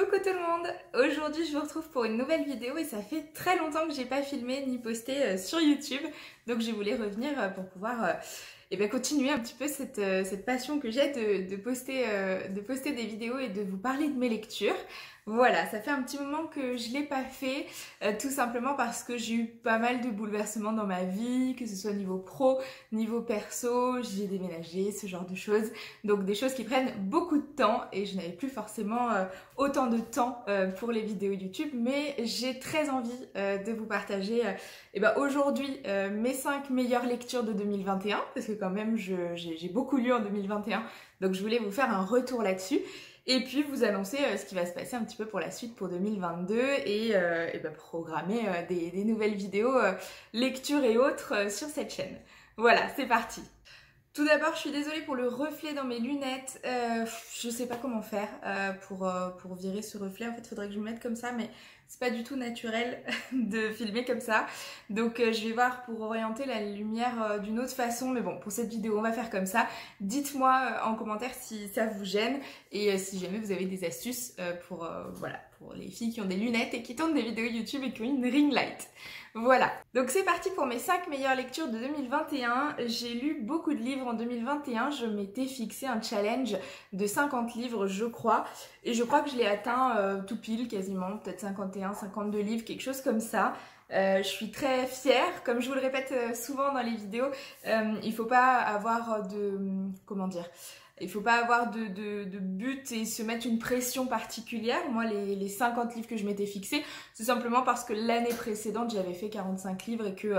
Coucou tout le monde! Aujourd'hui je vous retrouve pour une nouvelle vidéo et ça fait très longtemps que j'ai pas filmé ni posté sur YouTube, donc je voulais revenir pour pouvoir continuer un petit peu cette passion que j'ai de poster des vidéos et de vous parler de mes lectures. Voilà, ça fait un petit moment que je l'ai pas fait, tout simplement parce que j'ai eu pas mal de bouleversements dans ma vie, que ce soit niveau pro, niveau perso, j'ai déménagé, ce genre de choses. Donc des choses qui prennent beaucoup de temps et je n'avais plus forcément autant de temps pour les vidéos YouTube, mais j'ai très envie de vous partager aujourd'hui mes 5 meilleures lectures de 2021, parce que quand même j'ai beaucoup lu en 2021, donc je voulais vous faire un retour là-dessus. Et puis vous annoncer ce qui va se passer un petit peu pour la suite pour 2022 et programmer des nouvelles vidéos lecture et autres sur cette chaîne. Voilà, c'est parti. Tout d'abord, je suis désolée pour le reflet dans mes lunettes. Je sais pas comment faire pour virer ce reflet. En fait, il faudrait que je me mette comme ça, mais c'est pas du tout naturel de filmer comme ça. Donc, je vais voir pour orienter la lumière d'une autre façon. Mais bon, pour cette vidéo, on va faire comme ça. Dites-moi en commentaire si ça vous gêne et si jamais vous avez des astuces pour les filles qui ont des lunettes et qui tournent des vidéos YouTube et qui ont une ring light. Voilà, donc c'est parti pour mes 5 meilleures lectures de 2021. J'ai lu beaucoup de livres en 2021, je m'étais fixé un challenge de 50 livres je crois, et je crois que je l'ai atteint tout pile quasiment, peut-être 51, 52 livres, quelque chose comme ça. Je suis très fière, comme je vous le répète souvent dans les vidéos, il faut pas avoir il faut pas avoir de but et se mettre une pression particulière. Moi, les 50 livres que je m'étais fixés, c'est simplement parce que l'année précédente, j'avais fait 45 livres et que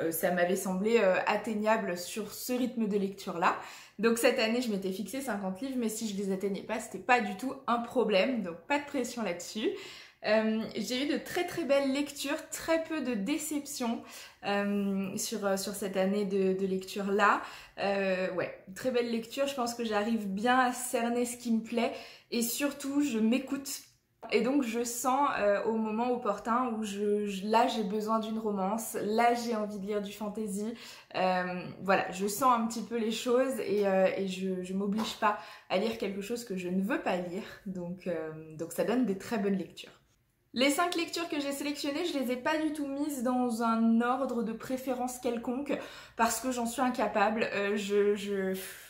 ça m'avait semblé atteignable sur ce rythme de lecture-là. Donc cette année, je m'étais fixé 50 livres, mais si je les atteignais pas, c'était pas du tout un problème. Donc pas de pression là-dessus. J'ai eu de très très belles lectures, très peu de déceptions sur cette année de lecture là. Très belle lecture, je pense que j'arrive bien à cerner ce qui me plaît et surtout je m'écoute et donc je sens au moment opportun où là j'ai besoin d'une romance, là j'ai envie de lire du fantasy. Voilà, je sens un petit peu les choses et je m'oblige pas à lire quelque chose que je ne veux pas lire, donc ça donne des très bonnes lectures. Les 5 lectures que j'ai sélectionnées, je les ai pas du tout mises dans un ordre de préférence quelconque parce que j'en suis incapable.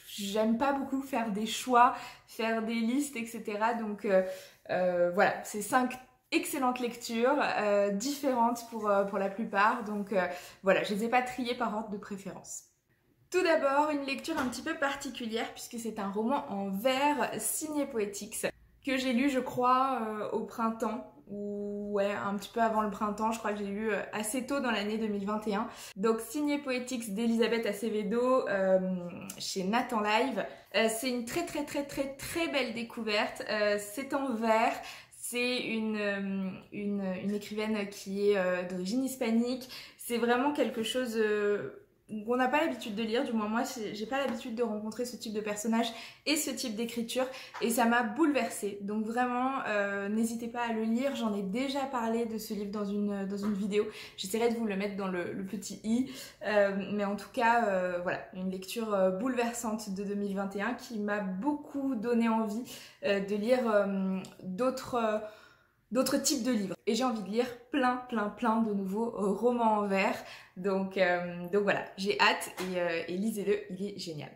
J'aime pas beaucoup faire des choix, faire des listes, etc. Donc voilà, c'est 5 excellentes lectures, différentes pour la plupart. Donc voilà, je les ai pas triées par ordre de préférence. Tout d'abord, une lecture un petit peu particulière puisque c'est un roman en vers signé Poetics que j'ai lu, je crois, au printemps. Ou ouais, un petit peu avant le printemps, je crois que j'ai lu assez tôt dans l'année 2021. Donc signé Poetics d'Elisabeth Acevedo chez Nathan Live. C'est une très belle découverte. C'est en vers. C'est une écrivaine qui est d'origine hispanique. C'est vraiment quelque chose qu'on n'a pas l'habitude de lire, du moins moi j'ai pas l'habitude de rencontrer ce type de personnage et ce type d'écriture et ça m'a bouleversée. Donc vraiment n'hésitez pas à le lire, j'en ai déjà parlé de ce livre dans une vidéo, j'essaierai de vous le mettre dans le petit i, mais en tout cas voilà, une lecture bouleversante de 2021 qui m'a beaucoup donné envie de lire d'autres types de livres. Et j'ai envie de lire plein de nouveaux romans en vers. Donc voilà, j'ai hâte et lisez-le, il est génial.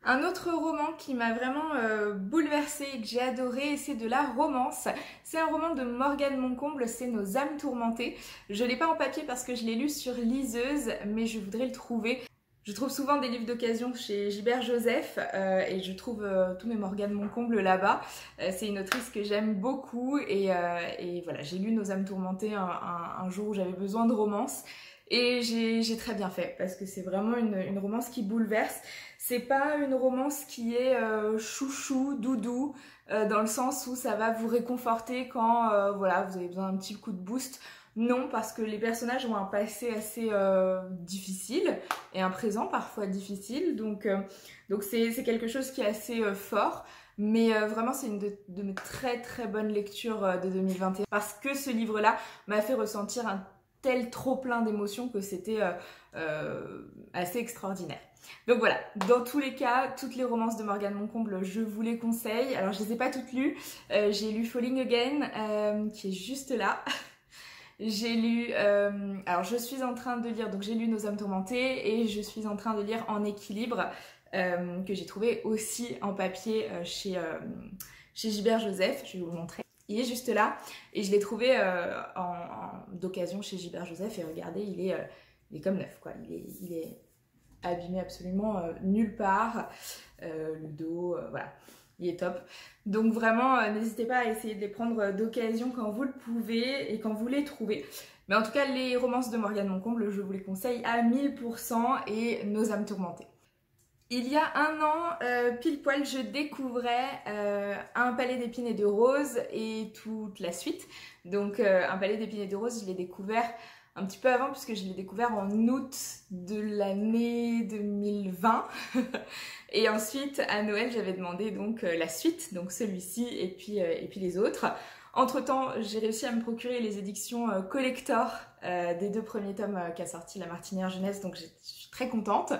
Un autre roman qui m'a vraiment bouleversée et que j'ai adoré, c'est de la romance. C'est un roman de Morgane Moncomble, c'est Nos âmes tourmentées. Je l'ai pas en papier parce que je l'ai lu sur liseuse, mais je voudrais le trouver. Je trouve souvent des livres d'occasion chez Gilbert Joseph et je trouve tous mes Morgane Moncomble là-bas. C'est une autrice que j'aime beaucoup et voilà, j'ai lu Nos âmes tourmentées un jour où j'avais besoin de romance et j'ai très bien fait parce que c'est vraiment une romance qui bouleverse. C'est pas une romance qui est chouchou, doudou, dans le sens où ça va vous réconforter quand voilà, vous avez besoin d'un petit coup de boost. Non, parce que les personnages ont un passé assez difficile et un présent parfois difficile, donc c'est quelque chose qui est assez fort, mais vraiment c'est une de mes très bonnes lectures de 2021 parce que ce livre-là m'a fait ressentir un tel trop plein d'émotions que c'était assez extraordinaire. Donc voilà, dans tous les cas, toutes les romances de Morgane Moncomble, je vous les conseille. Alors je les ai pas toutes lues, j'ai lu Falling Again, qui est juste là. J'ai lu, alors je suis en train de lire, donc j'ai lu Nos âmes tourmentées et je suis en train de lire En équilibre, que j'ai trouvé aussi en papier chez Gilbert Joseph, je vais vous le montrer. Il est juste là et je l'ai trouvé d'occasion chez Gilbert Joseph et regardez, il est comme neuf quoi, il est abîmé absolument nulle part, le dos, voilà, il est top. Donc vraiment, n'hésitez pas à essayer de les prendre d'occasion quand vous le pouvez et quand vous les trouvez. Mais en tout cas, les romances de Morgane Moncomble, je vous les conseille à 1000% et Nos âmes tourmentées. Il y a un an, pile poil, je découvrais Un palais d'épines et de roses et toute la suite. Donc Un palais d'épines et de roses, je l'ai découvert un petit peu avant puisque je l'ai découvert en août de l'année 2020. Et ensuite, à Noël, j'avais demandé donc la suite, donc celui-ci et puis les autres. Entre-temps, j'ai réussi à me procurer les éditions collector des 2 premiers tomes qu'a sorti La Martinière Jeunesse, donc je suis très contente.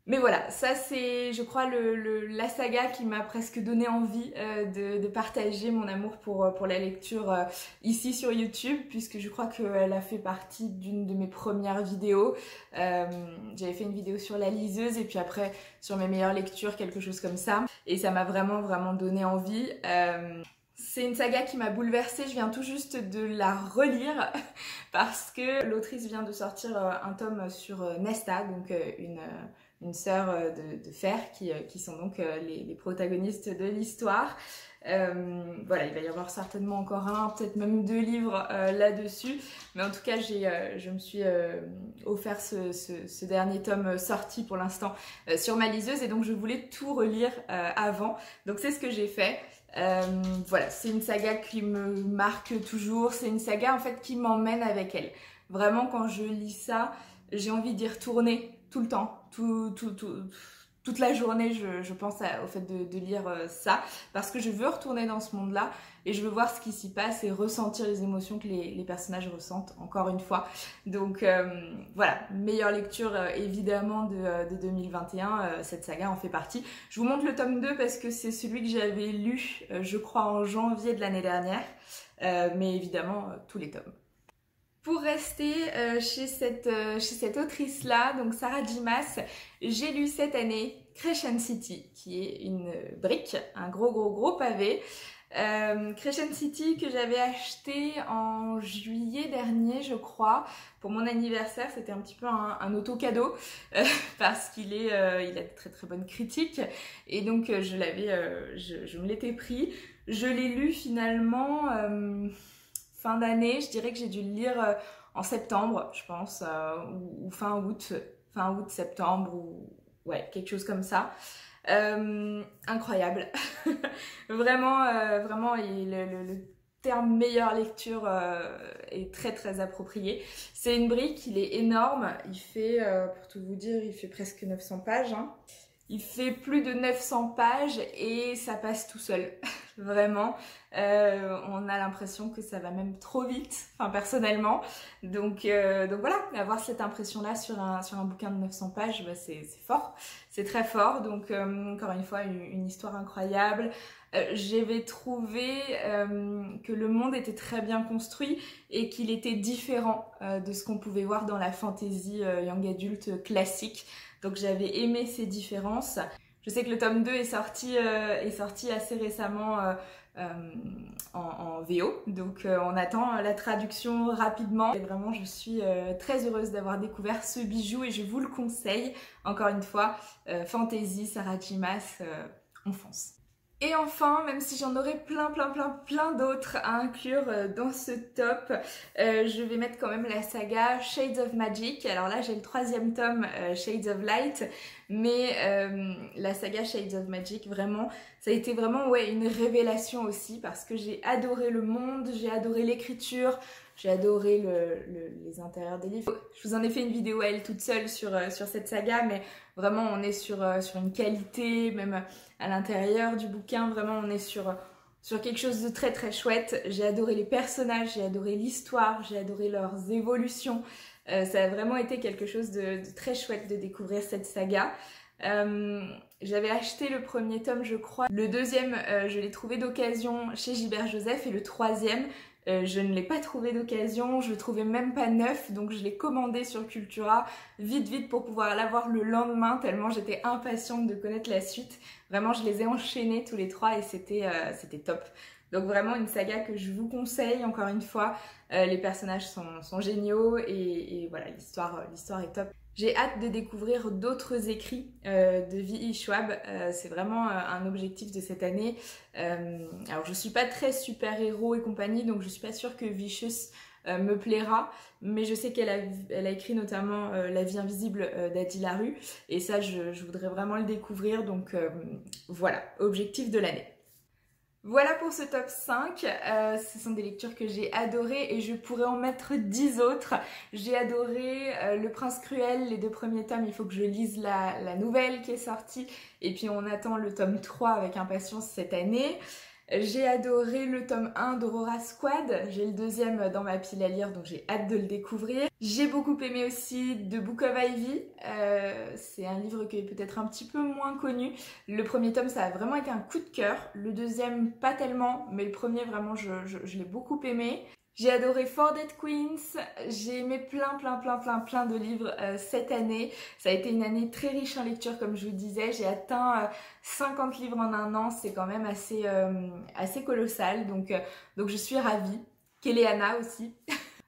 Mais voilà, ça c'est, je crois, la saga qui m'a presque donné envie de partager mon amour pour la lecture ici sur YouTube, puisque je crois qu'elle a fait partie d'une de mes premières vidéos. J'avais fait une vidéo sur La Liseuse et puis après sur mes meilleures lectures, quelque chose comme ça. Et ça m'a vraiment donné envie. C'est une saga qui m'a bouleversée, je viens tout juste de la relire parce que l'autrice vient de sortir un tome sur Nesta, donc une sœur de fer qui sont donc les protagonistes de l'histoire. Voilà, il va y avoir certainement encore un, peut-être même 2 livres là-dessus, mais en tout cas je me suis offert ce dernier tome sorti pour l'instant sur ma liseuse et donc je voulais tout relire avant, donc c'est ce que j'ai fait. Voilà, c'est une saga qui me marque toujours, c'est une saga en fait qui m'emmène avec elle. Vraiment quand je lis ça, j'ai envie d'y retourner tout le temps, toute la journée je pense au fait de lire ça, parce que je veux retourner dans ce monde-là et je veux voir ce qui s'y passe et ressentir les émotions que les personnages ressentent, encore une fois. Donc voilà, meilleure lecture évidemment de 2021, cette saga en fait partie. Je vous montre le tome 2 parce que c'est celui que j'avais lu, je crois en janvier de l'année dernière, mais évidemment tous les tomes. Pour rester chez cette autrice-là, donc Sarah J. Maas, j'ai lu cette année Crescent City, qui est une brique, un gros pavé. Crescent City que j'avais acheté en juillet dernier, je crois, pour mon anniversaire. C'était un petit peu un auto-cadeau parce qu'il a de très bonnes critiques et donc je me l'étais pris. Je l'ai lu finalement fin d'année, je dirais que j'ai dû le lire en septembre, je pense, ou fin août, septembre, ou ouais, quelque chose comme ça. Incroyable. Vraiment, le terme meilleure lecture est très approprié. C'est une brique, il est énorme, il fait, pour tout vous dire, il fait presque 900 pages. Hein. Il fait plus de 900 pages et ça passe tout seul, vraiment. On a l'impression que ça va même trop vite, enfin personnellement. Donc voilà, avoir cette impression-là sur un bouquin de 900 pages, bah c'est fort, c'est très fort. Donc encore une fois, une histoire incroyable. J'avais trouvé que le monde était très bien construit et qu'il était différent de ce qu'on pouvait voir dans la fantasy young adulte classique. Donc j'avais aimé ces différences. Je sais que le tome 2 est sorti assez récemment en VO, donc on attend la traduction rapidement. Et vraiment je suis très heureuse d'avoir découvert ce bijou et je vous le conseille. Encore une fois, Fantasy, Sarah J. Maas, on fonce. Et enfin, même si j'en aurais plein d'autres à inclure dans ce top, je vais mettre quand même la saga Shades of Magic. Alors là, j'ai le 3e tome, Shades of Light, mais la saga Shades of Magic, vraiment, ça a été vraiment ouais, une révélation aussi parce que j'ai adoré le monde, j'ai adoré l'écriture, j'ai adoré les intérieurs des livres. Je vous en ai fait une vidéo à elle toute seule sur cette saga, mais vraiment on est sur une qualité, même à l'intérieur du bouquin, vraiment on est sur sur quelque chose de très très chouette. J'ai adoré les personnages, j'ai adoré l'histoire, j'ai adoré leurs évolutions. Ça a vraiment été quelque chose de très chouette de découvrir cette saga. J'avais acheté le premier tome, je crois. Le deuxième, je l'ai trouvé d'occasion chez Gilbert Joseph, et le troisième, je ne l'ai pas trouvé d'occasion, je le trouvais même pas neuf, donc je l'ai commandé sur Cultura vite pour pouvoir l'avoir le lendemain, tellement j'étais impatiente de connaître la suite. Vraiment, je les ai enchaînés tous les trois et c'était top. Donc vraiment une saga que je vous conseille, encore une fois. Les personnages sont géniaux et voilà, l'histoire est top. J'ai hâte de découvrir d'autres écrits de V.E. Schwab. C'est vraiment un objectif de cette année. Alors je suis pas très super-héros et compagnie, donc je suis pas sûre que Vicious me plaira, mais je sais qu'elle a écrit notamment La vie invisible d'Adi Larue, et ça je voudrais vraiment le découvrir, donc voilà, objectif de l'année. Voilà pour ce top 5, ce sont des lectures que j'ai adorées et je pourrais en mettre 10 autres. J'ai adoré Le Prince Cruel, les 2 premiers tomes, il faut que je lise la nouvelle qui est sortie, et puis on attend le tome 3 avec impatience cette année. J'ai adoré le tome 1 d'Aurora Squad, j'ai le deuxième dans ma pile à lire, donc j'ai hâte de le découvrir. J'ai beaucoup aimé aussi The Book of Ivy, c'est un livre qui est peut-être un petit peu moins connu. Le premier tome, ça a vraiment été un coup de cœur, le deuxième pas tellement, mais le premier vraiment je l'ai beaucoup aimé. J'ai adoré For Dead Queens, j'ai aimé plein de livres cette année. Ça a été une année très riche en lecture, comme je vous disais. J'ai atteint 50 livres en un an, c'est quand même assez colossal. Donc je suis ravie. Kéléana aussi.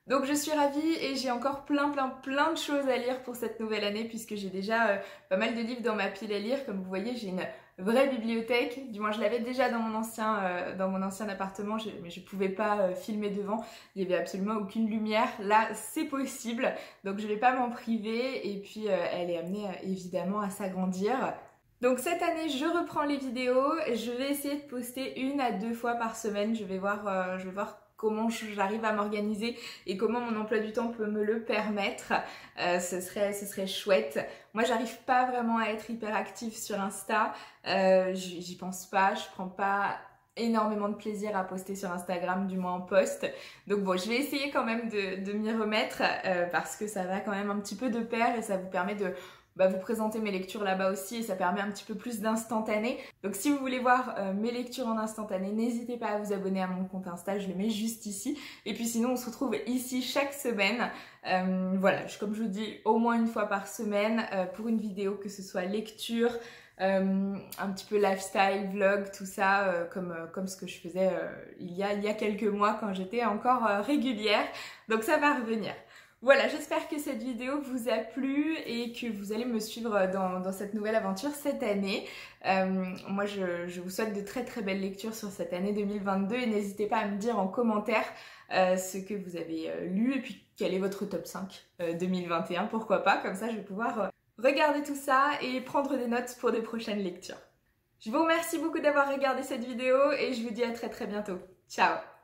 Donc je suis ravie et j'ai encore plein de choses à lire pour cette nouvelle année, puisque j'ai déjà pas mal de livres dans ma pile à lire. Comme vous voyez, j'ai une vraie bibliothèque, du moins je l'avais déjà dans mon ancien appartement, mais je pouvais pas filmer devant, il y avait absolument aucune lumière. Là c'est possible, donc je vais pas m'en priver, et puis elle est amenée évidemment à s'agrandir. Donc cette année je reprends les vidéos, je vais essayer de poster 1 à 2 fois par semaine, je vais voir comment j'arrive à m'organiser et comment mon emploi du temps peut me le permettre. Ce serait chouette. Moi j'arrive pas vraiment à être hyper active sur Insta, j'y pense pas, je prends pas énormément de plaisir à poster sur Instagram, du moins en post. Donc bon, je vais essayer quand même de m'y remettre parce que ça va quand même un petit peu de pair et ça vous permet de vous présenter mes lectures là-bas aussi, et ça permet un petit peu plus d'instantané. Donc si vous voulez voir mes lectures en instantané, n'hésitez pas à vous abonner à mon compte Insta, je le mets juste ici. Et puis sinon on se retrouve ici chaque semaine. Voilà, comme je vous dis, au moins 1 fois par semaine pour une vidéo, que ce soit lecture, un petit peu lifestyle, vlog, tout ça, comme ce que je faisais il y a quelques mois quand j'étais encore régulière. Donc ça va revenir. Voilà, j'espère que cette vidéo vous a plu et que vous allez me suivre dans cette nouvelle aventure cette année. Moi, je vous souhaite de très belles lectures sur cette année 2022, et n'hésitez pas à me dire en commentaire ce que vous avez lu et puis quel est votre top 5 2021, pourquoi pas, comme ça je vais pouvoir regarder tout ça et prendre des notes pour des prochaines lectures. Je vous remercie beaucoup d'avoir regardé cette vidéo et je vous dis à très bientôt. Ciao!